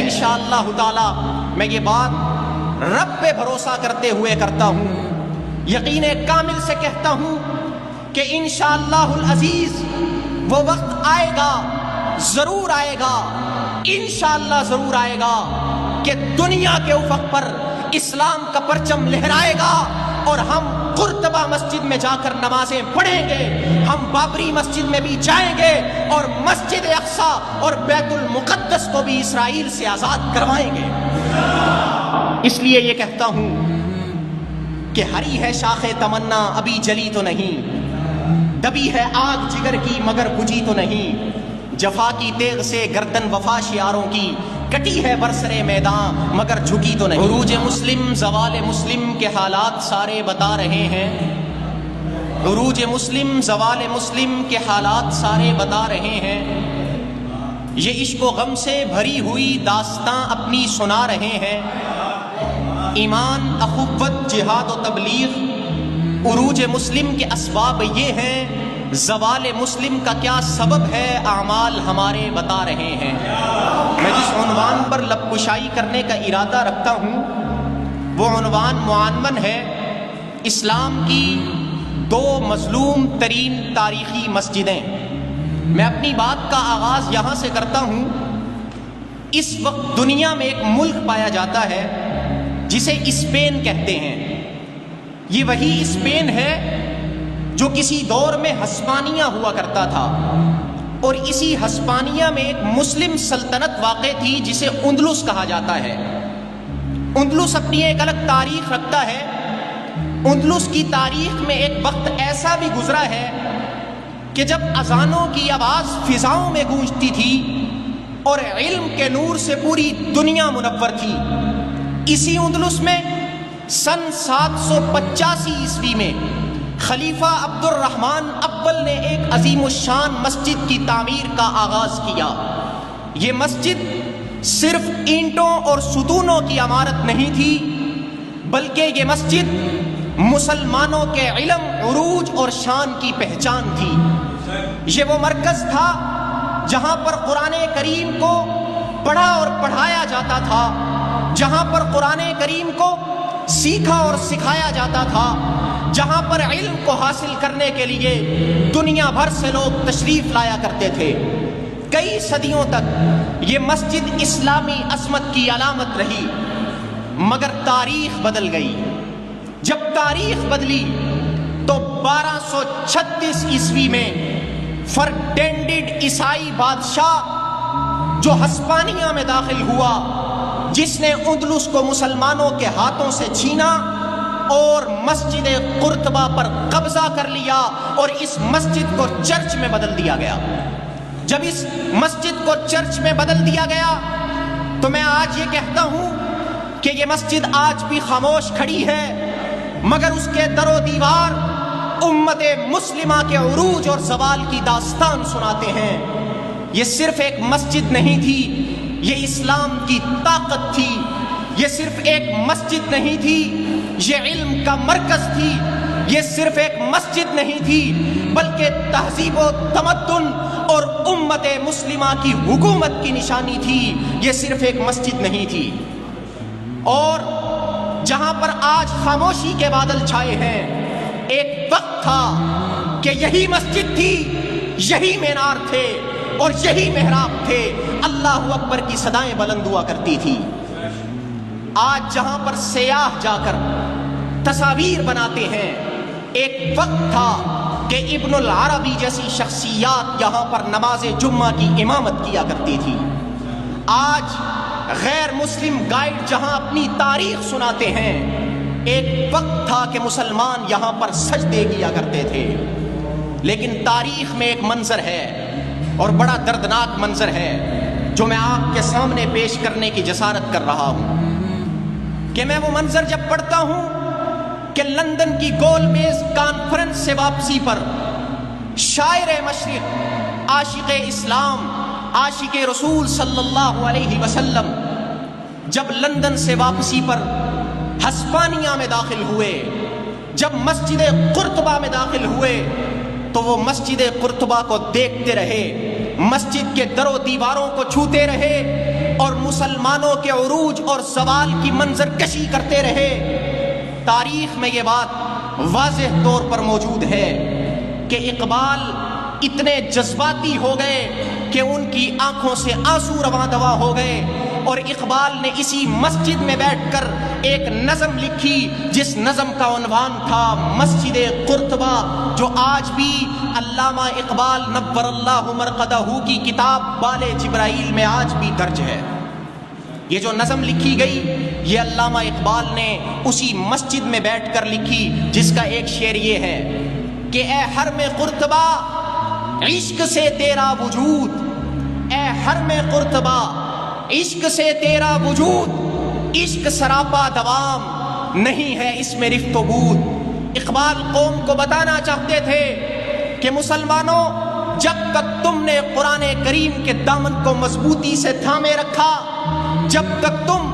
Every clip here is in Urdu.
انشاءاللہ تعالی میں یہ بات رب پہ بھروسہ کرتے ہوئے کرتا ہوں، یقین کامل سے کہتا ہوں کہ انشاءاللہ العزیز وہ وقت آئے گا، ضرور آئے گا، انشاءاللہ ضرور آئے گا کہ دنیا کے افق پر اسلام کا پرچم لہرائے گا اور ہم قرطبہ مسجد میں جا کر نمازیں پڑھیں گے، ہم بابری مسجد میں بھی جائیں گے اور مسجد اقصی اور بیت المقدس کو بھی اسرائیل سے آزاد کروائیں گے۔ اس لیے یہ کہتا ہوں کہ ہری ہے شاخ تمنا ابھی جلی تو نہیں، دبی ہے آگ جگر کی مگر بجھی تو نہیں، جفا کی تیغ سے گردن وفا شیاروں کی کٹی ہے برسرے میدان مگر جھکی تو نہیں۔ عروج مسلم زوال مسلم کے حالات سارے بتا رہے ہیں، عروج مسلم زوال مسلم کے حالات سارے بتا رہے ہیں، یہ عشق و غم سے بھری ہوئی داستاں اپنی سنا رہے ہیں، ایمان، اخوت، جہاد و تبلیغ عروج مسلم کے اسباب یہ ہیں، زوال مسلم کا کیا سبب ہے اعمال ہمارے بتا رہے ہیں۔ میں جس عنوان پر لب کشائی کرنے کا ارادہ رکھتا ہوں وہ عنوان معنون ہے اسلام کی دو مظلوم ترین تاریخی مسجدیں۔ میں اپنی بات کا آغاز یہاں سے کرتا ہوں۔ اس وقت دنیا میں ایک ملک پایا جاتا ہے جسے اسپین کہتے ہیں، یہ وہی اسپین ہے جو کسی دور میں ہسپانیہ ہوا کرتا تھا، اور اسی ہسپانیہ میں ایک مسلم سلطنت واقع تھی جسے اندلس کہا جاتا ہے۔ اندلس اپنی ایک الگ تاریخ رکھتا ہے۔ اندلس کی تاریخ میں ایک وقت ایسا بھی گزرا ہے کہ جب اذانوں کی آواز فضاؤں میں گونجتی تھی اور علم کے نور سے پوری دنیا منور تھی۔ اسی اندلس میں سن 785 عیسوی میں خلیفہ عبد الرحمن اول نے ایک عظیم الشان مسجد کی تعمیر کا آغاز کیا۔ یہ مسجد صرف اینٹوں اور ستونوں کی عمارت نہیں تھی، بلکہ یہ مسجد مسلمانوں کے علم، عروج اور شان کی پہچان تھی۔ یہ وہ مرکز تھا جہاں پر قرآن کریم کو پڑھا اور پڑھایا جاتا تھا، جہاں پر قرآن کریم کو سیکھا اور سکھایا جاتا تھا، جہاں پر علم کو حاصل کرنے کے لیے دنیا بھر سے لوگ تشریف لایا کرتے تھے۔ کئی صدیوں تک یہ مسجد اسلامی عظمت کی علامت رہی، مگر تاریخ بدل گئی۔ جب تاریخ بدلی تو 1236 عیسوی میں فرڈینڈڈ عیسائی بادشاہ جو ہسپانیہ میں داخل ہوا، جس نے اندلس کو مسلمانوں کے ہاتھوں سے چھینا اور مسجد قرطبہ پر قبضہ کر لیا اور اس مسجد کو چرچ میں بدل دیا گیا۔ جب اس مسجد کو چرچ میں بدل دیا گیا تو میں آج یہ کہتا ہوں کہ یہ مسجد آج بھی خاموش کھڑی ہے، مگر اس کے در و دیوار امت مسلمہ کے عروج اور زوال کی داستان سناتے ہیں۔ یہ صرف ایک مسجد نہیں تھی، یہ اسلام کی طاقت تھی۔ یہ صرف ایک مسجد نہیں تھی، یہ علم کا مرکز تھی۔ یہ صرف ایک مسجد نہیں تھی، بلکہ تہذیب و تمدن اور امت مسلمہ کی حکومت کی نشانی تھی۔ یہ صرف ایک مسجد نہیں تھی۔ اور جہاں پر آج خاموشی کے بادل چھائے ہیں، ایک وقت تھا کہ یہی مسجد تھی، یہی مینار تھے اور یہی محراب تھے، اللہ اکبر کی صدائیں بلند ہوا کرتی تھی۔ آج جہاں پر سیاح جا کر تصاویر بناتے ہیں، ایک وقت تھا کہ ابن العربی جیسی شخصیات یہاں پر نماز جمعہ کی امامت کیا کرتی تھی۔ آج غیر مسلم گائیڈ جہاں اپنی تاریخ سناتے ہیں، ایک وقت تھا کہ مسلمان یہاں پر سجدے کیا کرتے تھے۔ لیکن تاریخ میں ایک منظر ہے اور بڑا دردناک منظر ہے جو میں آپ کے سامنے پیش کرنے کی جسارت کر رہا ہوں، کہ میں وہ منظر جب پڑھتا ہوں کہ لندن کی گول میز کانفرنس سے واپسی پر شاعر مشرق، عاشق اسلام، عاشق رسول صلی اللہ علیہ وسلم جب لندن سے واپسی پر ہسپانیہ میں داخل ہوئے، جب مسجد قرطبہ میں داخل ہوئے، تو وہ مسجد قرطبہ کو دیکھتے رہے، مسجد کے در و دیواروں کو چھوتے رہے اور مسلمانوں کے عروج اور زوال کی منظر کشی کرتے رہے۔ تاریخ میں یہ بات واضح طور پر موجود ہے کہ اقبال اتنے جذباتی ہو گئے کہ ان کی آنکھوں سے آنسو رواں دواں ہو گئے، اور اقبال نے اسی مسجد میں بیٹھ کر ایک نظم لکھی جس نظم کا عنوان تھا مسجد قرطبہ، جو آج بھی علامہ اقبال نور اللہ مرقدہ کی کتاب بال جبرائیل میں آج بھی درج ہے۔ یہ جو نظم لکھی گئی یہ علامہ اقبال نے اسی مسجد میں بیٹھ کر لکھی، جس کا ایک شعر یہ ہے کہ اے حرم قرطبہ عشق سے تیرا وجود، اے حرم قرطبہ عشق سے تیرا وجود، عشق سراپا دوام نہیں ہے اس میں رفت و بود۔ اقبال قوم کو بتانا چاہتے تھے کہ مسلمانوں، جب تک تم نے قرآن کریم کے دامن کو مضبوطی سے تھامے رکھا، جب تک تم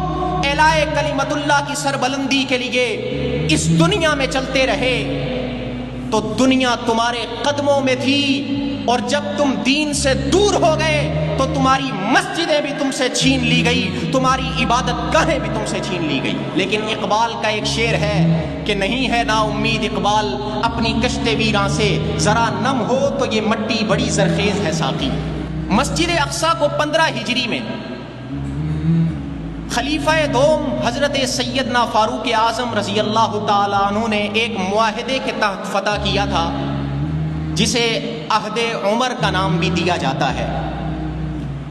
اعلاء کلمت اللہ کی سربلندی کے لیے اس دنیا میں چلتے رہے تو دنیا تمہارے قدموں میں تھی، اور جب تم دین سے دور ہو گئے تو تمہاری مسجدیں بھی تم سے چھین لی گئی، تمہاری عبادت گاہیں بھی تم سے چھین لی گئی۔ لیکن اقبال کا ایک شعر ہے کہ نہیں ہے نا امید اقبال اپنی کشت ویراں سے، ذرا نم ہو تو یہ مٹی بڑی زرخیز ہے ساقی۔ مسجد اقصیٰ کو 15 ہجری میں خلیفہ دوم حضرت سیدنا فاروق اعظم رضی اللہ تعالیٰ عنہ نے ایک معاہدے کے تحت فتح کیا تھا، جسے عہد عمر کا نام بھی دیا جاتا ہے،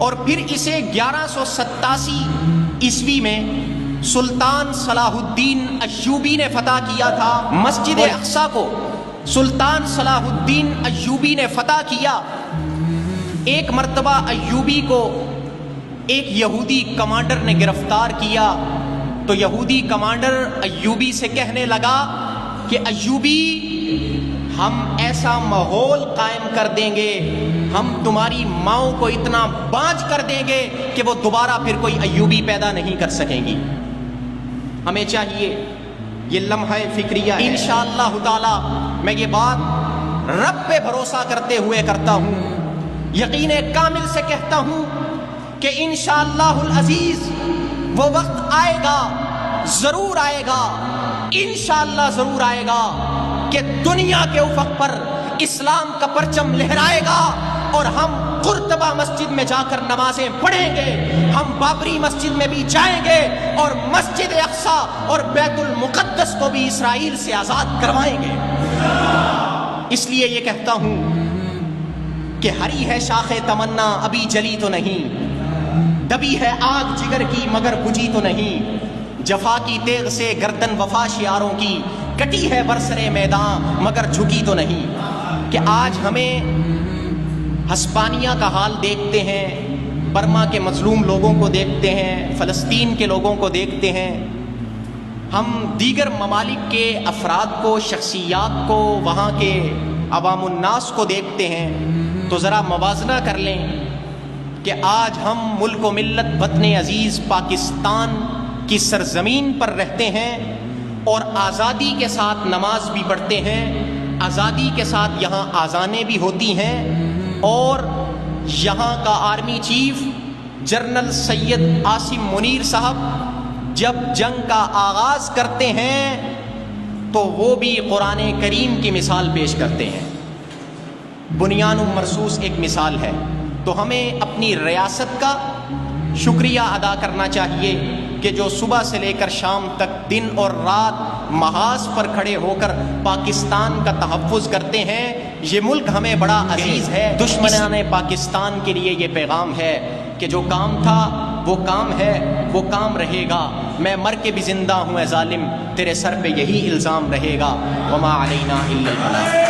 اور پھر اسے 1187 عیسوی میں سلطان صلاح الدین ایوبی نے فتح کیا تھا۔ مسجد اقصیٰ کو سلطان صلاح الدین ایوبی نے فتح کیا۔ ایک مرتبہ ایوبی کو ایک یہودی کمانڈر نے گرفتار کیا تو یہودی کمانڈر ایوبی سے کہنے لگا کہ ایوبی، ہم ایسا ماحول قائم کر دیں گے، ہم تمہاری ماؤں کو اتنا بانج کر دیں گے کہ وہ دوبارہ پھر کوئی ایوبی پیدا نہیں کر سکیں گی۔ ہمیں چاہیے، یہ لمحہ فکریہ ہے، انشاءاللہ تعالی میں یہ بات رب پہ بھروسہ کرتے ہوئے کرتا ہوں، یقین کامل سے کہتا ہوں کہ انشاءاللہ العزیز وہ وقت آئے گا، ضرور آئے گا، انشاءاللہ ضرور آئے گا کہ دنیا کے افق پر اسلام کا پرچم لہرائے گا، اور ہم قرطبہ مسجد میں جا کر نمازیں پڑھیں گے، ہم بابری مسجد میں بھی جائیں گے، اور مسجد اقصیٰ اور بیت المقدس کو بھی اسرائیل سے آزاد کروائیں گے۔ اس لیے یہ کہتا ہوں کہ ہری ہے شاخ تمنا ابھی جلی تو نہیں، دبی ہے آگ جگر کی مگر بجھی تو نہیں، جفا کی تیغ سے گردن وفا شیاروں کی کٹی ہے برسرے میدان مگر جھکی تو نہیں۔ کہ آج ہمیں ہسپانیہ کا حال دیکھتے ہیں، برما کے مظلوم لوگوں کو دیکھتے ہیں، فلسطین کے لوگوں کو دیکھتے ہیں، ہم دیگر ممالک کے افراد کو، شخصیات کو، وہاں کے عوام الناس کو دیکھتے ہیں، تو ذرا موازنہ کر لیں کہ آج ہم ملک و ملت وطن عزیز پاکستان کی سرزمین پر رہتے ہیں اور آزادی کے ساتھ نماز بھی پڑھتے ہیں، آزادی کے ساتھ یہاں آذانیں بھی ہوتی ہیں، اور یہاں کا army chief general Syed Asim Munir صاحب جب جنگ کا آغاز کرتے ہیں تو وہ بھی قرآن کریم کی مثال پیش کرتے ہیں۔ بنیان مرصوص ایک مثال ہے۔ تو ہمیں اپنی ریاست کا شکریہ ادا کرنا چاہیے کہ جو صبح سے لے کر شام تک دن اور رات محاذ پر کھڑے ہو کر پاکستان کا تحفظ کرتے ہیں۔ یہ ملک ہمیں بڑا عزیز ہے۔ دشمنان پاکستان کے لیے یہ پیغام ہے کہ جو کام تھا وہ کام ہے، وہ کام رہے گا۔ میں مر کے بھی زندہ ہوں اے ظالم، تیرے سر پہ یہی الزام رہے گا۔ وما علینا الا البلاغ۔